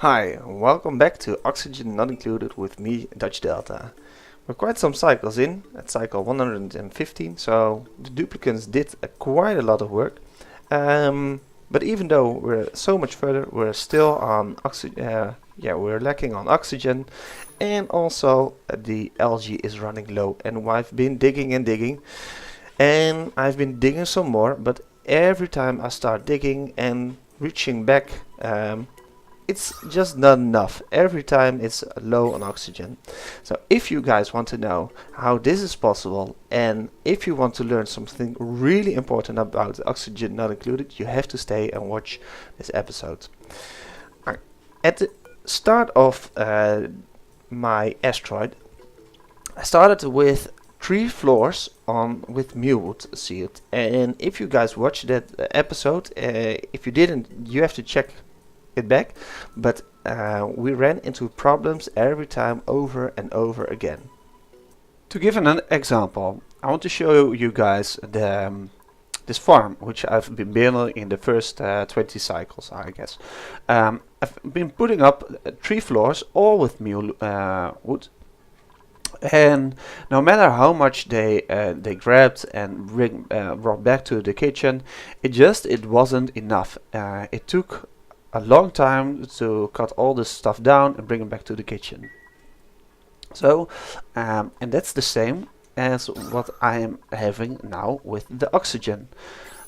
Hi, welcome back to Oxygen Not Included with me, Dutchdelta. We're quite some cycles in, at cycle 115, so the duplicants did quite a lot of work. But even though we're so much further, we're still on we're lacking on oxygen, and also the algae is running low. And I've been digging and digging, and I've been digging some more. But every time I start digging and reaching back, it's just not enough. Every time it's low on oxygen. So if you guys want to know how this is possible, and if you want to learn something really important about oxygen not included, you have to stay and watch this episode. At the start of my asteroid, I started with 3 floors on with mulewood sealed, and if you guys watched that episode, if you didn't, you have to check it back, but we ran into problems every time over and over again. To give an example, I want to show you guys this farm, which I've been building in the first 20 cycles, I guess. I've been putting up 3 floors, all with mule wood, and no matter how much they grabbed and brought back to the kitchen, it wasn't enough. It took a long time to cut all this stuff down and bring it back to the kitchen. So, and that's the same as what I am having now with the oxygen.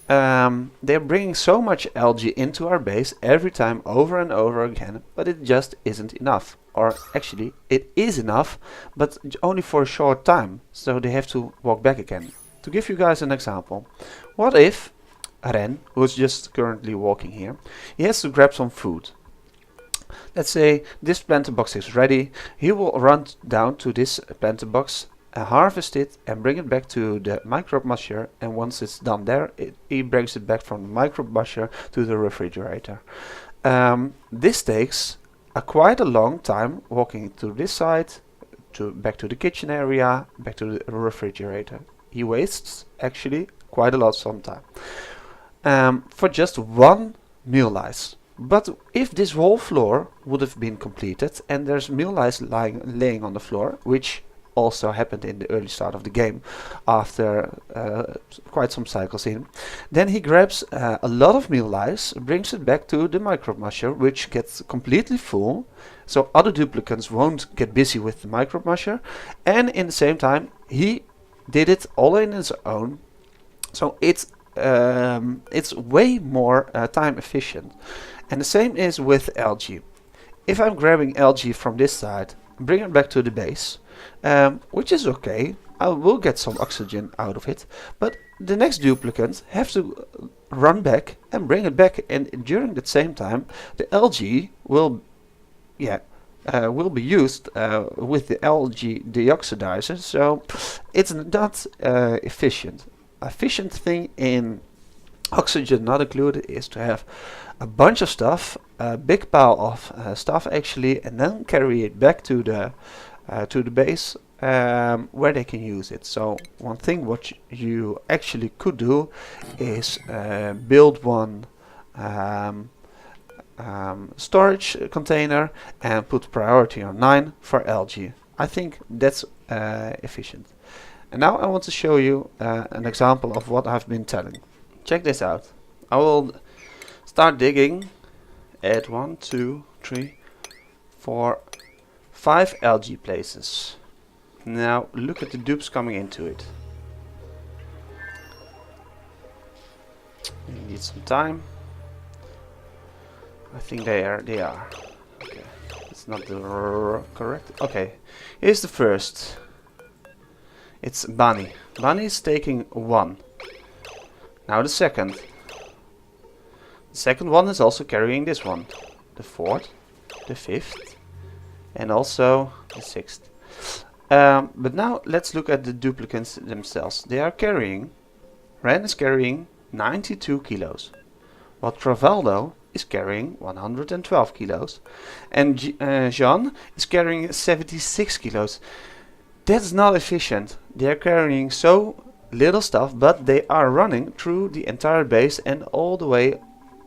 They're bringing so much algae into our base every time over and over again, but it just isn't enough. Or actually, it is enough, but only for a short time, so they have to walk back again. To give you guys an example, what if Ren, who's just currently walking here, he has to grab some food. Let's say this planter box is ready. He will run down to this planter box, harvest it and bring it back to the microbe musher, and once it's done there, he brings it back from the microbe musher to the refrigerator. This takes quite a long time, walking to this side, back to the kitchen area, back to the refrigerator. He wastes actually quite a lot of time. For just one meal lice. But if this whole floor would have been completed and there's meal lice laying on the floor, which also happened in the early start of the game after quite some cycles in, then he grabs a lot of meal lice, brings it back to the microbe musher, which gets completely full, so other duplicants won't get busy with the microbe musher, and in the same time he did it all in his own, so it's way more time efficient. And the same is with algae. If I'm grabbing algae from this side, bring it back to the base, which is okay, I will get some oxygen out of it, but the next duplicant have to run back and bring it back, and during that same time the algae will be used with the algae deoxidizer, so it's not efficient. Efficient thing in oxygen not included is to have a bunch of stuff, a big pile of stuff actually, and then carry it back to the base where they can use it. So one thing what you actually could do is build one storage container and put priority on 9 for algae. I think that's efficient. And now I want to show you an example of what I've been telling. Check this out. I will start digging at 1, 2, 3, 4, 5 algae places. Now look at the dupes coming into it. You need some time. I think they are. Okay, it's not the correct. Okay, here's the first. It's Bunny. Bunny is taking 1. Now the second. The second one is also carrying this one. The 4th, the 5th, and also the 6th. But now let's look at the duplicants themselves. They are carrying, Ren is carrying 92 kilos, while Travaldo is carrying 112 kilos, and Jean is carrying 76 kilos. That's not efficient. They are carrying so little stuff, but they are running through the entire base and all the way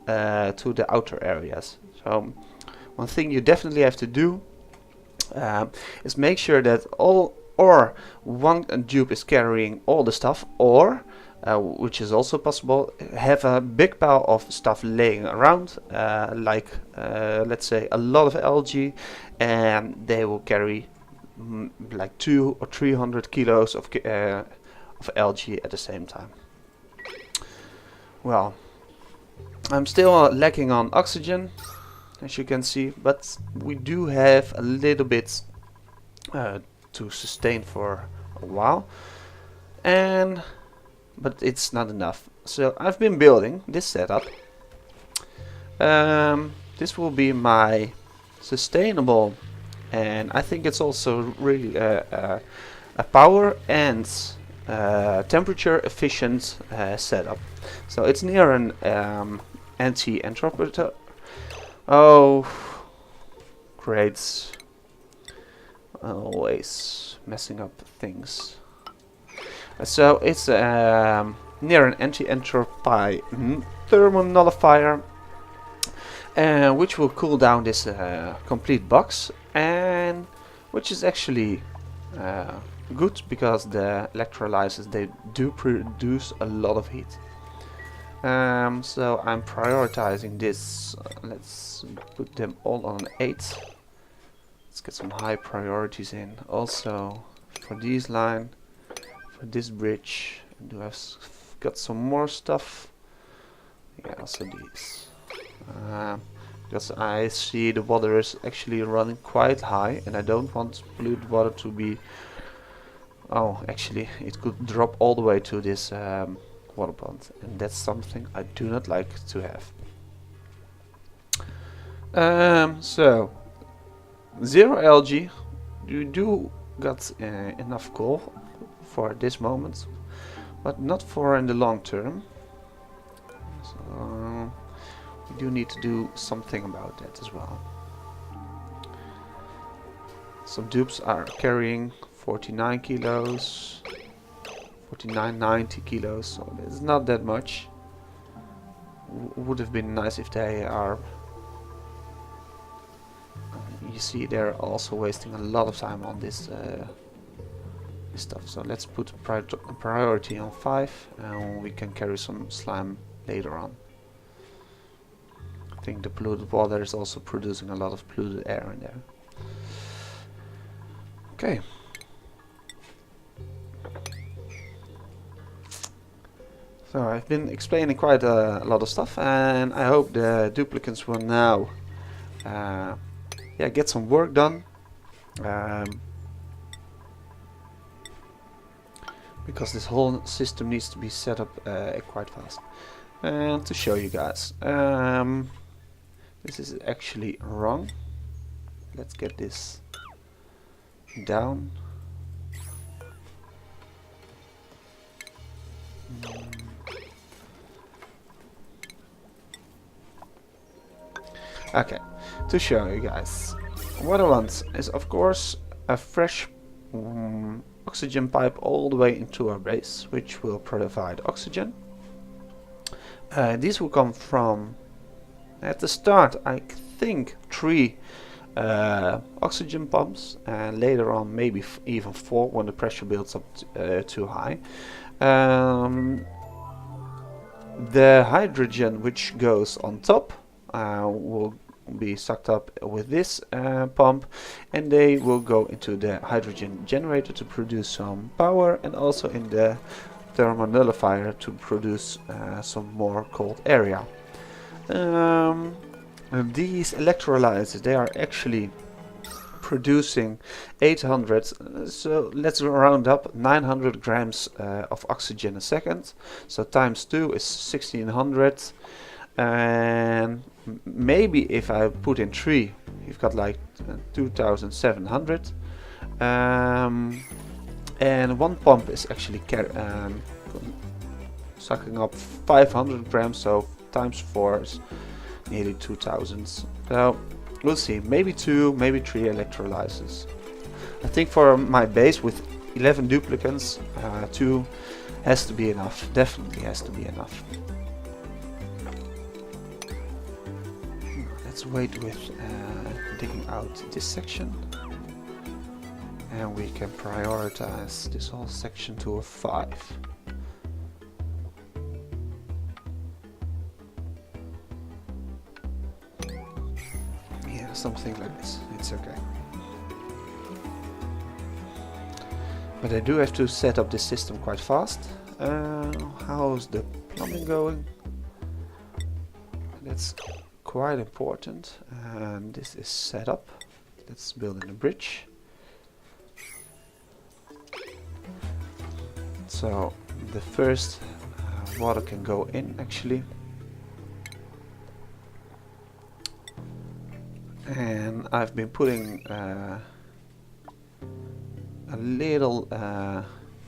to the outer areas. So one thing you definitely have to do is make sure that one dupe is carrying all the stuff, or which is also possible, have a big pile of stuff laying around, like let's say a lot of algae, and they will carry like 200 or 300 kilos of algae at the same time. Well, I'm still lacking on oxygen, as you can see, but we do have a little bit to sustain for a while, but it's not enough. So I've been building this setup. This will be my sustainable, and I think it's also really a power and temperature efficient setup. So it's near an anti-entropitor. Oh, great. Always messing up things. So it's near an anti-entropy thermal nullifier, which will cool down this complete box, and which is actually good because the electrolyzers, they do produce a lot of heat. So I'm prioritizing this. Let's put them all on 8. Let's get some high priorities in. Also for this line, for this bridge, do I've got some more stuff? Yeah, also these. Because I see the water is actually running quite high, and I don't want polluted water to be... Oh, actually, it could drop all the way to this water pond, and that's something I do not like to have. So, 0 algae. You do got enough coal for this moment, but not for in the long term. So, we do need to do something about that as well. Some dupes are carrying 49 kilos, 49.90 kilos, so it's not that much. Would have been nice if they are. You see, they're also wasting a lot of time on this stuff. So let's put priority on 5, and we can carry some slime later on. I think the polluted water is also producing a lot of polluted air in there. Okay. So I've been explaining quite a lot of stuff, and I hope the duplicates will now get some work done, because this whole system needs to be set up quite fast. And to show you guys, this is actually wrong. Let's get this down. Okay, to show you guys, what I want is of course a fresh oxygen pipe all the way into our base, which will provide oxygen. These will come from, at the start, I think 3 oxygen pumps, and later on maybe even 4 when the pressure builds up too high. The hydrogen which goes on top will be sucked up with this pump, and they will go into the hydrogen generator to produce some power, and also in the thermal nullifier to produce some more cold area. These electrolyzers, they are actually producing 800, so let's round up 900 grams of oxygen a second, so times 2 is 1600, and maybe if I put in 3 you've got like 2700, and one pump is actually sucking up 500 grams, so times 4 is nearly 2000. So we'll see, maybe 2, maybe 3 electrolyzers. I think for my base with 11 duplicates, 2 has to be enough, definitely has to be enough. Let's let's wait with digging out this section. And we can prioritize this whole section to a 5. Yeah, something like this. It's okay. But I do have to set up this system quite fast. How's the plumbing going? That's quite important. And this is set up. Let's build in a bridge. So the first water can go in actually. And I've been putting a little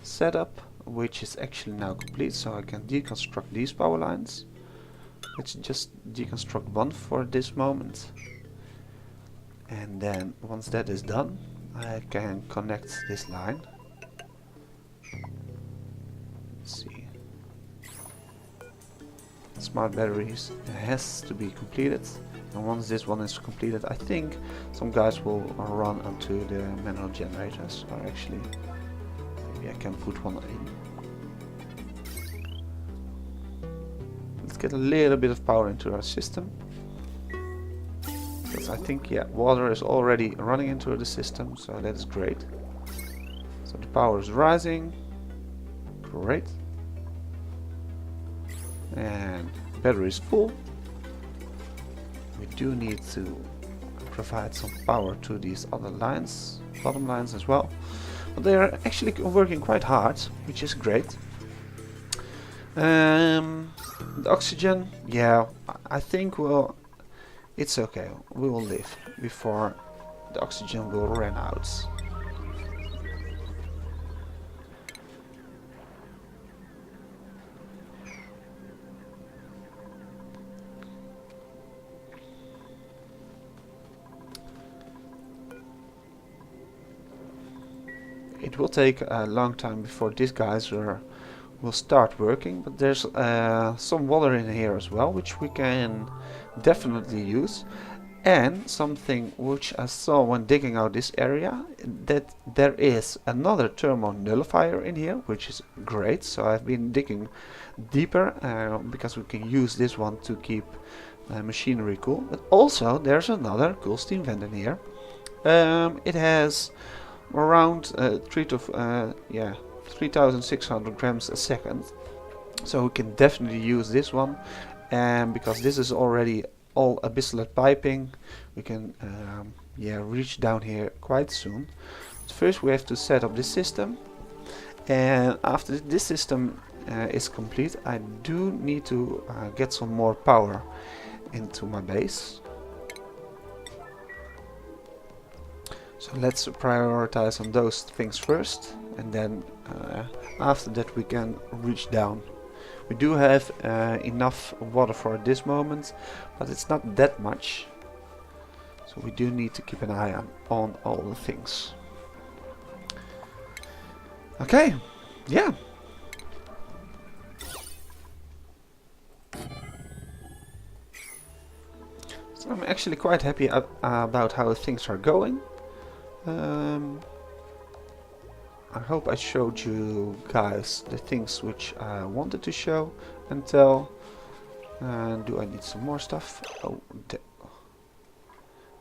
setup which is actually now complete, so I can deconstruct these power lines. Let's just deconstruct one for this moment, and then once that is done I can connect this line. Let's see. Smart batteries has to be completed, and once this one is completed I think some guys will run onto the manual generators, or actually maybe I can put one in. Let's get a little bit of power into our system, because I think, yeah, water is already running into the system, so that is great. So the power is rising. Great. And battery is full. We do need to provide some power to these other lines, bottom lines as well. But they are actually working quite hard, which is great. The oxygen, yeah, I think, well, it's okay. We will live before the oxygen will run out. It will take a long time before these guys will start working, but there's some water in here as well, which we can definitely use. And something which I saw when digging out this area, that there is another thermal nullifier in here, which is great. So I've been digging deeper because we can use this one to keep machinery cool. But also there's another cool steam vent in here. It has around 3,600 grams a second, so we can definitely use this one. And because this is already all abyssal piping, we can reach down here quite soon. But first we have to set up this system, and after this system is complete, I do need to get some more power into my base. So let's prioritize on those things first, and then after that we can reach down. We do have enough water for this moment, but it's not that much. So we do need to keep an eye on all the things. Okay, yeah. So I'm actually quite happy about how things are going. I hope I showed you guys the things which I wanted to show and tell. Do I need some more stuff? Oh,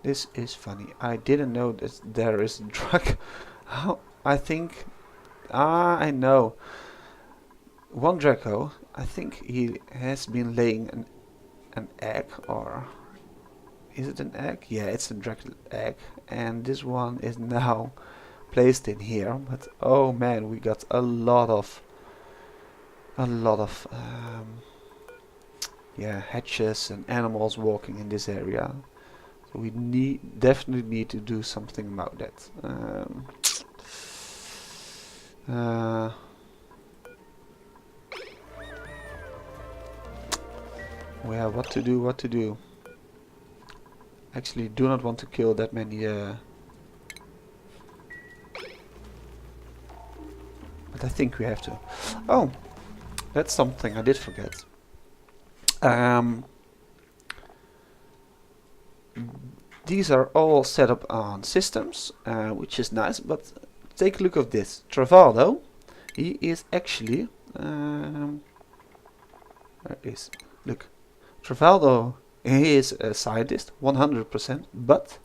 this is funny. I didn't know that there is a drug. I think... I know. One Drecko, I think he has been laying an egg, or... Is it an egg? Yeah, it's a Drecko egg. And this one is now placed in here. But oh man, we got a lot of hatches and animals walking in this area. So we definitely need to do something about that. Well, what to do? Actually, do not want to kill that many. But I think we have to. Oh, that's something I did forget. These are all set up on systems, which is nice, but take a look at this. Travaldo, he is actually, where is, look, Travaldo, he is a scientist, 100%, but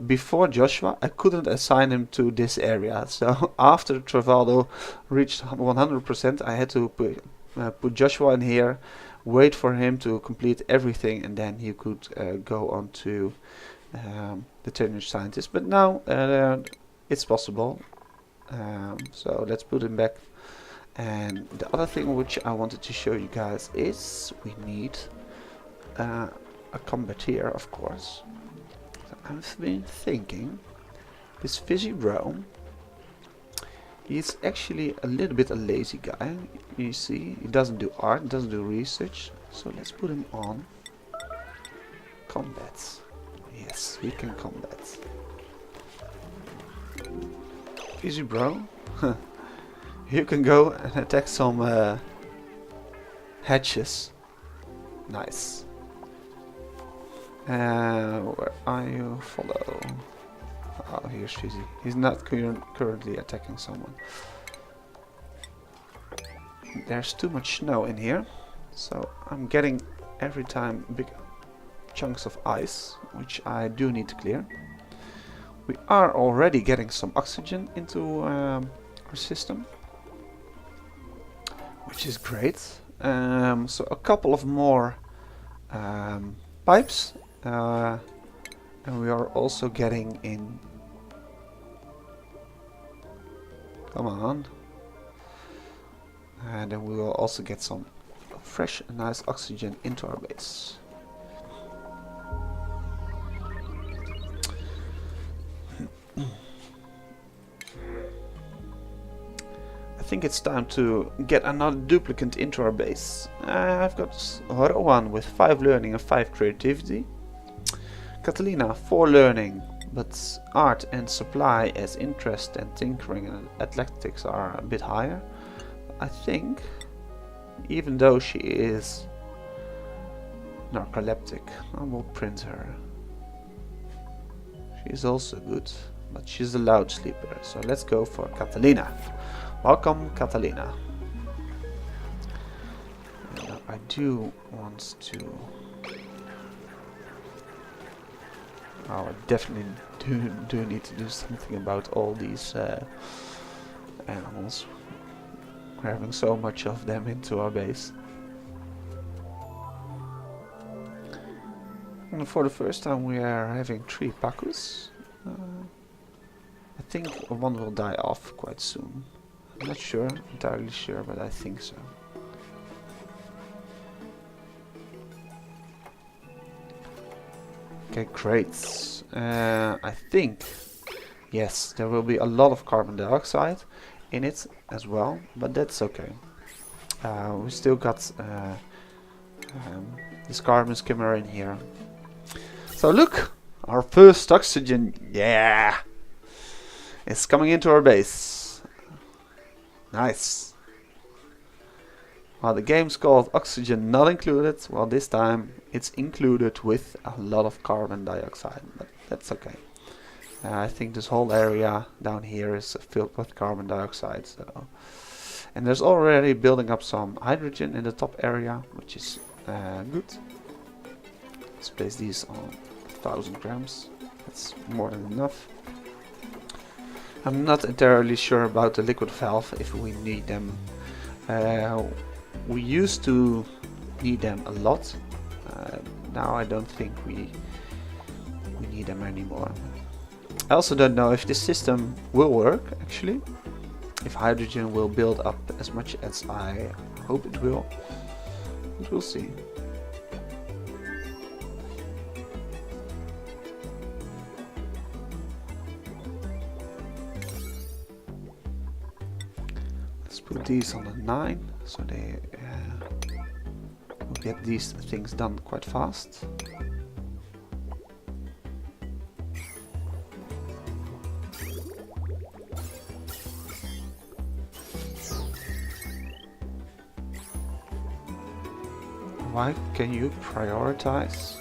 before Joshua, I couldn't assign him to this area. So after Travaldo reached 100%, I had to put Joshua in here, wait for him to complete everything, and then he could go on to the tenured scientist. But now it's possible. So let's put him back. And the other thing which I wanted to show you guys is we need a combateer, of course. So I've been thinking this fizzy bro, he's actually a little bit a lazy guy. You see, he doesn't do art, doesn't do research. So let's put him on combat. Yes, we can combat. Fizzy bro, you can go and attack some hatches. Nice. Where are you? Follow. Oh, here's Fizzy. He's not currently attacking someone. There's too much snow in here, so I'm getting every time big chunks of ice, which I do need to clear. We are already getting some oxygen into our system, which is great. So a couple of more pipes, and we are also getting in. Come on. And then we will also get some fresh and nice oxygen into our base. I think it's time to get another duplicate into our base. I've got Rowan with 5 learning and 5 creativity. Catalina 4 learning, but art and supply as interest and tinkering and athletics are a bit higher. I think, even though she is narcoleptic, I will print her. She is also good, but she's a loud sleeper, so let's go for Catalina. Welcome, Catalina. And I do want to... Oh, I definitely do need to do something about all these animals. We're having so much of them into our base. And for the first time we are having 3 Pacus. I think one will die off quite soon. I'm not sure, entirely sure, but I think so. Okay, great. I think, yes, there will be a lot of carbon dioxide in it as well, but that's okay. We still got this carbon skimmer in here. So look, our first oxygen, yeah, it's coming into our base. Nice. Well, the game's called Oxygen Not Included. Well, this time it's included with a lot of carbon dioxide, but that's okay. I think this whole area down here is filled with carbon dioxide. So, and there's already building up some hydrogen in the top area, which is good. Let's place these on 1000 grams. That's more than enough. I'm not entirely sure about the liquid valve if we need them. We used to need them a lot. Now I don't think we need them anymore. I also don't know if this system will work actually. If hydrogen will build up as much as I hope it will. But we'll see. Let's put these on a 9 so they will get these things done quite fast. Why can you prioritize?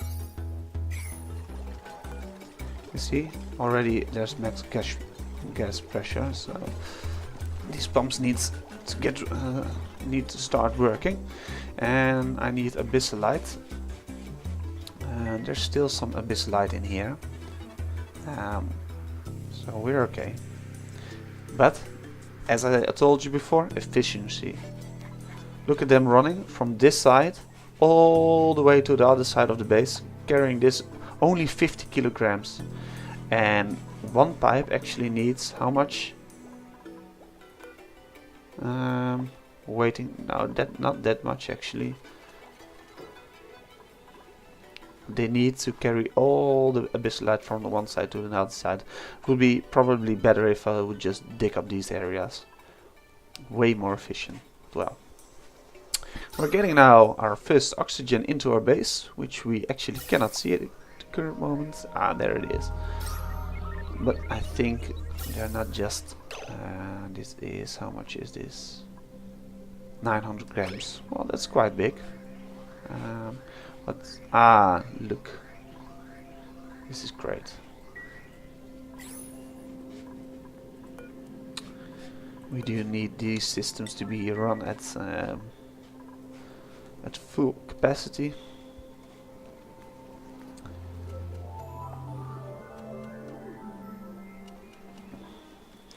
You see, already there's max gas pressure, so these pumps need to start working, and I need abyssalite. And there's still some abyssalite in here, so we're okay. But as I told you before, efficiency. Look at them running from this side all the way to the other side of the base, carrying this only 50 kilograms. And one pipe actually needs how much? Waiting, no, not that much actually. They need to carry all the abyssalite from the one side to the other side. It would be probably better if I would just dig up these areas. Way more efficient. Well, we're getting now our first oxygen into our base, which we actually cannot see at the current moment. Ah, there it is. But I think they're not just... this is... how much is this? 900 grams. Well, that's quite big. But... ah, look. This is great. We do need these systems to be run at full capacity.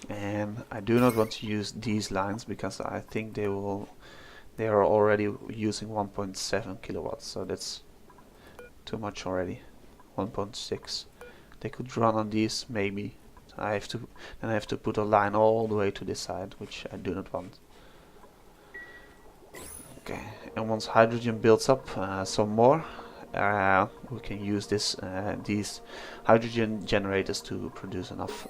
And I do not want to use these lines because I think they are already using 1.7 kilowatts, so that's too much already. 1.6. They could run on these maybe. I have to put a line all the way to this side, which I do not want. Okay, and once hydrogen builds up some more, we can use these hydrogen generators to produce enough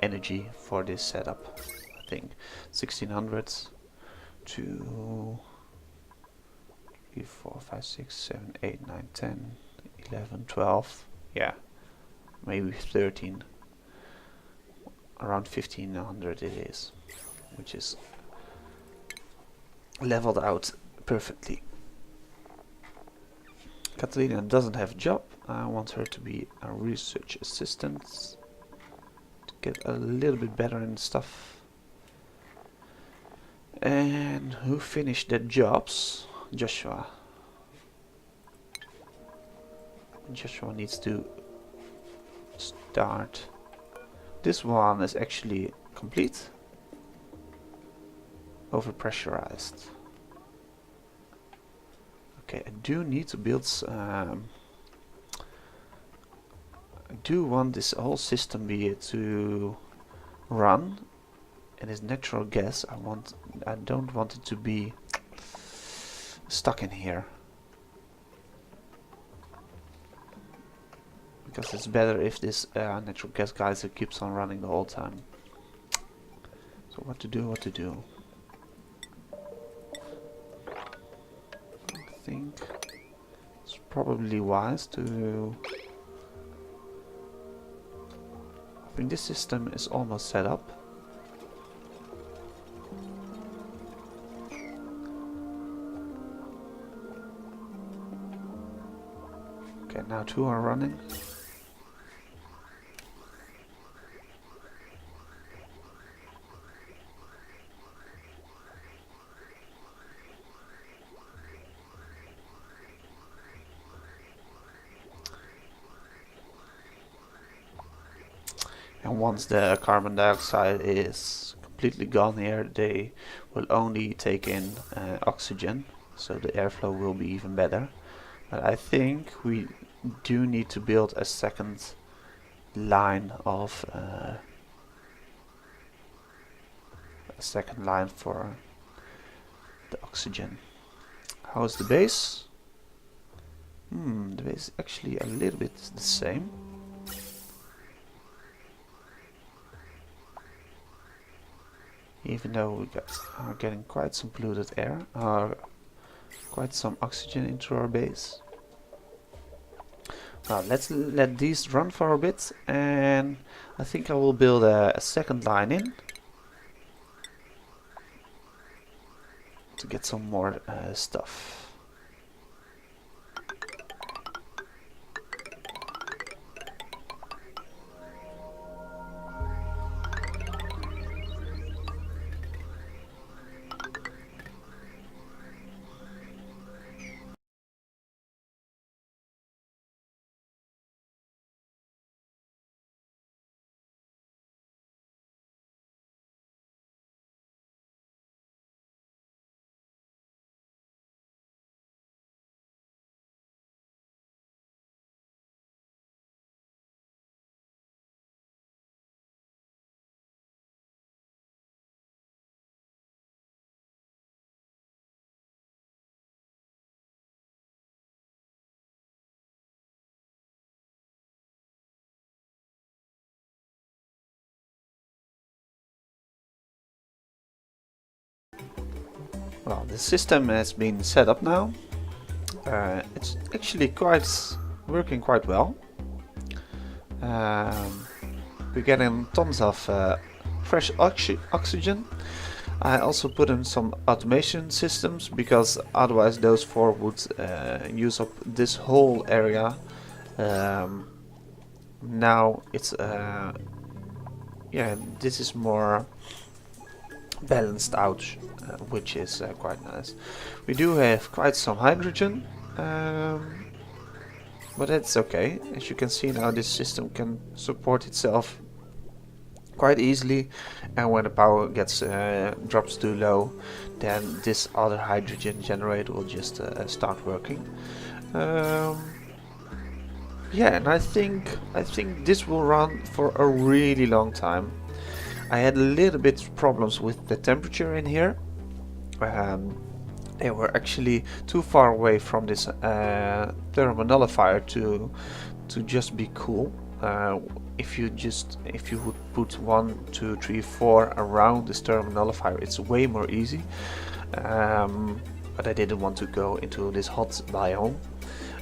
energy for this setup. I think 1600 to 3, 4, 5, 6, 7, 8, 9, 10, 11, 12. Yeah, maybe 13. Around 1500 it is, which is leveled out perfectly. Catalina doesn't have a job. I want her to be a research assistant to get a little bit better in stuff. And who finished their jobs? Joshua. Joshua needs to start. This one is actually complete. Overpressurized. Okay, I do need to build. I do want this whole system to run, and this natural gas. I don't want it to be stuck in here, because it's better if this natural gas geyser keeps on running the whole time. So what to do? I think it's probably wise to... I think this system is almost set up. Okay, now 2 are running. And once the carbon dioxide is completely gone here, they will only take in oxygen, so the airflow will be even better. But I think we do need to build a second line of for the oxygen. How is the base? The base is actually a little bit the same. Even though we are getting quite some polluted air, quite some oxygen into our base. Well, let's let these run for a bit, and I think I will build a second line in to get some more stuff. Well, the system has been set up now. It's actually quite working quite well. We're getting tons of fresh oxygen. I also put in some automation systems because otherwise those four would use up this whole area. Now it's yeah, this is more balanced out, which is quite nice. We do have quite some hydrogen, but that's okay. As you can see now, this system can support itself quite easily, and when the power gets drops too low, then this other hydrogen generator will just start working. Yeah, and I think this will run for a really long time. I had a little bit problems with the temperature in here. They were actually too far away from this thermonullifier to just be cool. If you would put 1, 2, 3, 4 around this thermonullifier, it's way more easy. But I didn't want to go into this hot biome.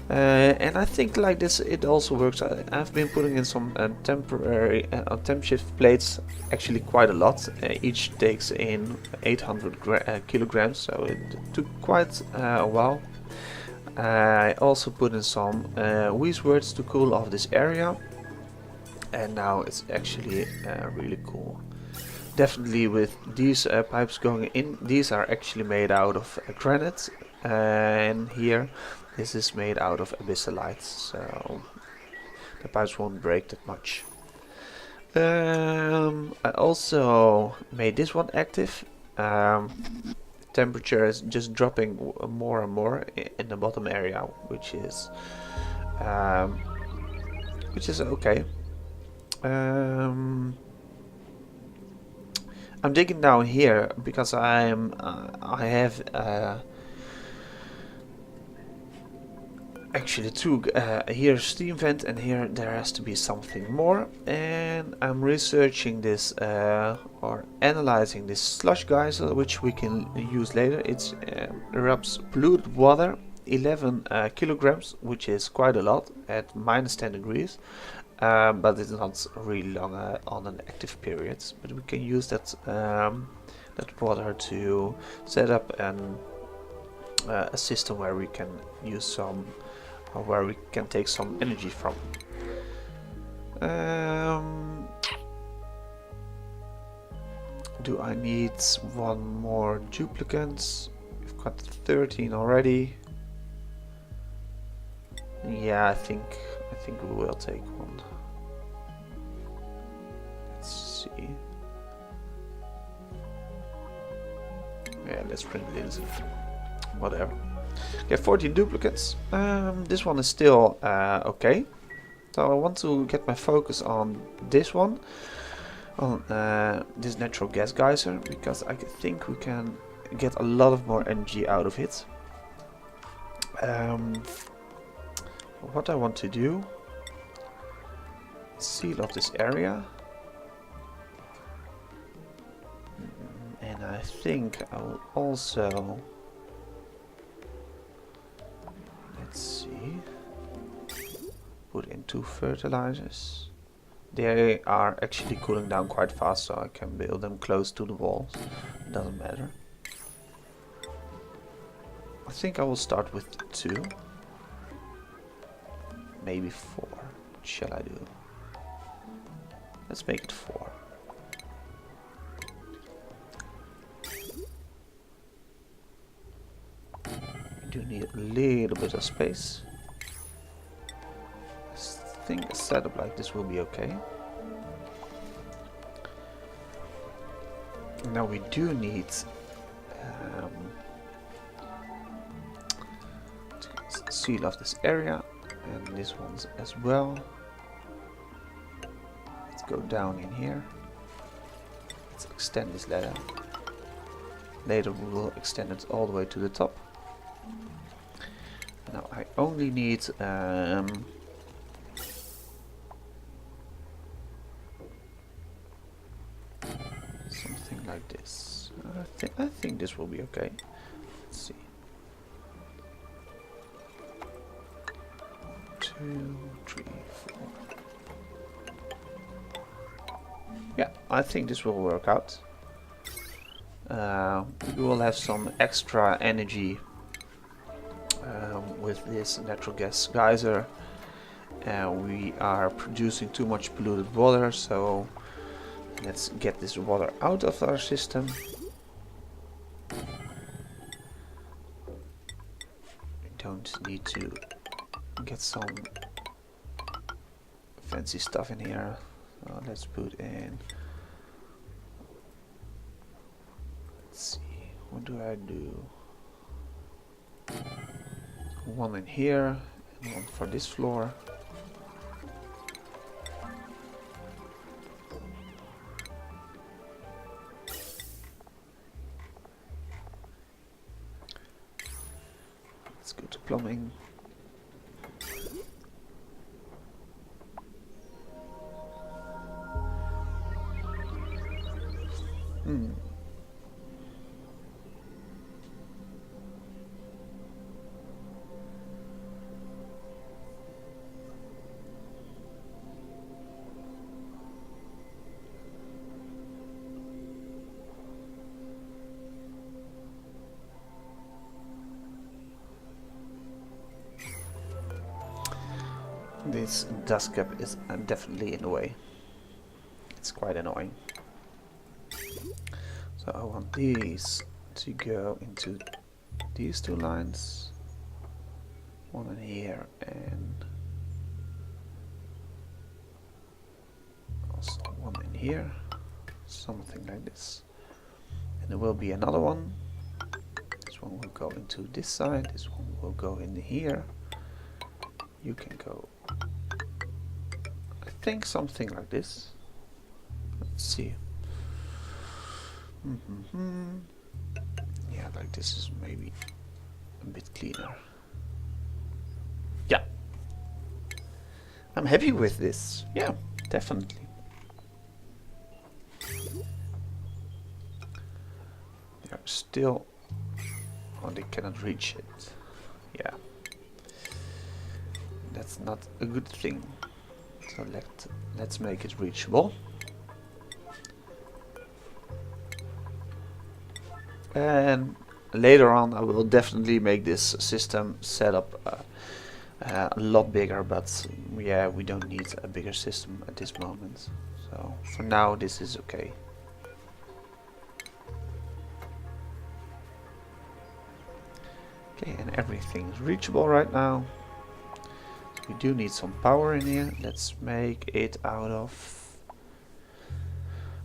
And I think like this it also works. I've been putting in some temporary temp shift plates, actually quite a lot. Each takes in 800 kilograms, so it took quite a while. I also put in some wheeze words to cool off this area, and now it's actually really cool. Definitely with these pipes going in, these are actually made out of granite, and here this is made out of abyssalites, so the pipes won't break that much. I also made this one active. Temperature is just dropping more and more in the bottom area, which is okay. I'm digging down here because I have actually two, here steam vent, and here there has to be something more, and I'm researching this or analyzing this slush geyser, which we can use later. It erupts polluted water, 11 kilograms, which is quite a lot at minus 10 degrees, but it's not really long on an active period, but we can use that water to set up a system where we can use some, or where we can take some energy from. Do I need one more duplicant? We've got 13 already. Yeah, I think we will take one. Let's see. Yeah, let's bring this in. Whatever. Okay, 14 duplicates. This one is still okay. So I want to get my focus on this one, on this natural gas geyser, because I think we can get a lot of more energy out of it. What I want to do is seal off this area, and I think I will also, let's see, put in 2 fertilizers. They are actually cooling down quite fast, so I can build them close to the walls. Doesn't matter. I think I will start with 2. Maybe 4. What shall I do? Let's make it 4. We do need a little bit of space. I think a setup like this will be okay. Now we do need to seal off this area, and this one as well. Let's go down in here. Let's extend this ladder. Later we will extend it all the way to the top. Now I only need something like this. I think this will be okay. Let's see. 2, 3, 4. Yeah, I think this will work out. We will have some extra energy with this natural gas geyser. We are producing too much polluted water, so let's get this water out of our system. We don't need to get some fancy stuff in here. So let's put in, let's see, what do I do? One in here, and one for this floor. Let's go to plumbing. This dust cap is definitely in the way. It's quite annoying. So I want these to go into these two lines. One in here and also one in here. Something like this. And there will be another one. This one will go into this side. This one will go in here. You can go, I think, something like this. Let's see. Yeah, like this is maybe a bit cleaner. Yeah, I'm happy with this. Yeah, definitely. They're still, oh, they cannot reach it. Yeah. That's not a good thing. So let's make it reachable. And later on I will definitely make this system setup a lot bigger, but yeah, we don't need a bigger system at this moment. So for now this is okay. Okay, and everything is reachable right now. We do need some power in here. Let's make it out of,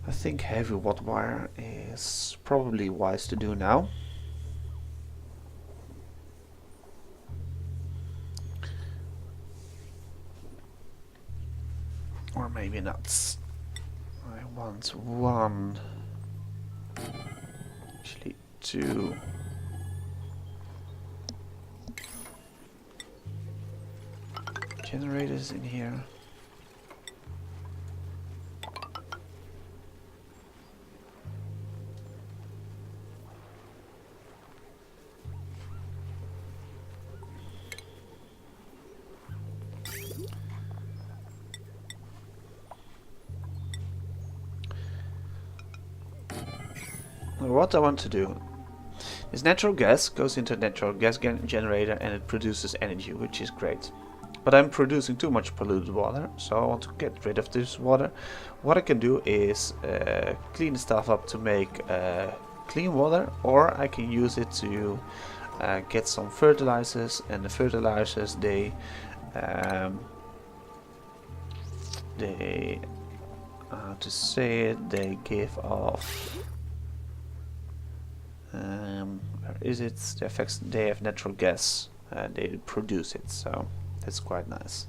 I think heavy watt wire is probably wise to do now. Or maybe not. I want one, actually two. Generators in here. What I want to do is natural gas goes into a natural gas generator and it produces energy, which is great. But I'm producing too much polluted water, so I want to get rid of this water. What I can do is clean stuff up to make clean water, or I can use it to get some fertilizers, and the fertilizers they how to say it, they give off where is it? The effects, they have natural gas, they produce it, so that's quite nice.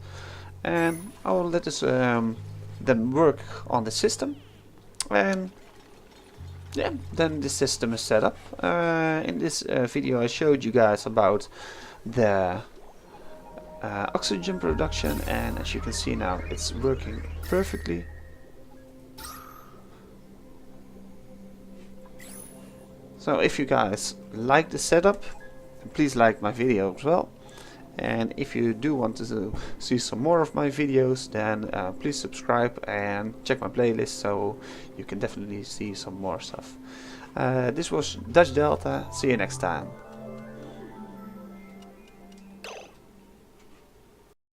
And I will let us then work on the system, and yeah, then the system is set up. In this video I showed you guys about the oxygen production, and as you can see now it's working perfectly. So if you guys like the setup, please like my video as well. And if you do want to see some more of my videos, then please subscribe and check my playlist, so you can definitely see some more stuff. This was Dutchdelta. See you next time.